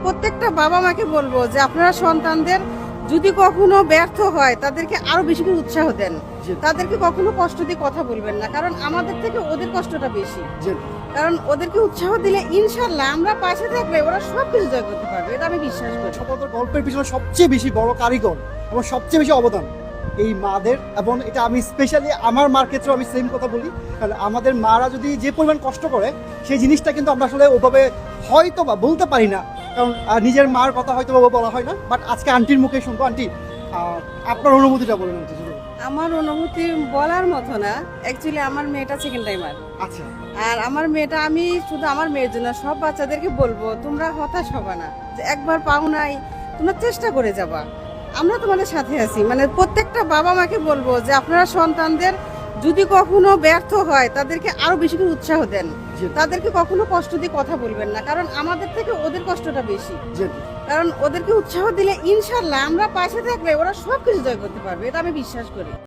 প্রত্যেকটা বাবা মাকে বলবো যে আপনারা সন্তানদের যদি কখনো ব্যর্থ হয় তাদেরকে আরো বেশি করে উৎসাহ দেন। জি। তাদেরকে কখনো কষ্ট দিয়ে কথা বলবেন না, কারণ আমাদের থেকে ওদের কষ্টটা বেশি। জি। কারণ ওদেরকে উৎসাহ দিলে ইনশাল্লাহ আমরা পাশে থাকলে ওরা সবকিছু জয় করতে পারবে, এটা আমি বিশ্বাস করি। সফলতার গল্পের পিছনে সবচেয়ে বেশি বড় কারিগর এবং সবচেয়ে বেশি অবদান এই মাদের, এবং এটা আমি স্পেশালি আমার মার ক্ষেত্রেও আমি সেম কথা বলি। কারণ আমাদের মারা যদি যে পরিমাণ কষ্ট করে সেই জিনিসটা কিন্তু আমরা আসলে ওভাবে হয়তো বা বলতে পারি না, কারণ নিজের মার কথা হয়তো বা বলা হয় না। বাট আজকে আন্টির মুখে শুনবো। আন্টি, আপনার অনুভূতিটা বলেন আন্টি। আমার অনুভূতি বলার মতো না, অ্যাকচুয়ালি আমার মেয়েটা সেকেন্ড টাইমার। আচ্ছা। আর আমার মেয়েটা, আমি শুধু আমার মেয়ের জন্য সব বাচ্চাদেরকে বলবো তোমরা হতাশ হবে না, যে একবার পাও নাই তোমরা চেষ্টা করে যাবা, আমরা তোমাদের সাথে আছি। মানে প্রত্যেকটা বাবা মাকে বলবো যে আপনারা সন্তানদের যদি কখনো ব্যর্থ হয় তাদেরকে আরো বেশি করে উৎসাহ দেন। জি। তাদেরকে কখনো কষ্ট দিয়ে কথা বলবেন না, কারণ আমাদের থেকে ওদের কষ্টটা বেশি। জি। কারণ ওদেরকে উৎসাহ দিলে ইনশাল্লাহ আমরা পাশে থাকলে ওরা সবকিছু জয় করতে পারবে, এটা আমি বিশ্বাস করি।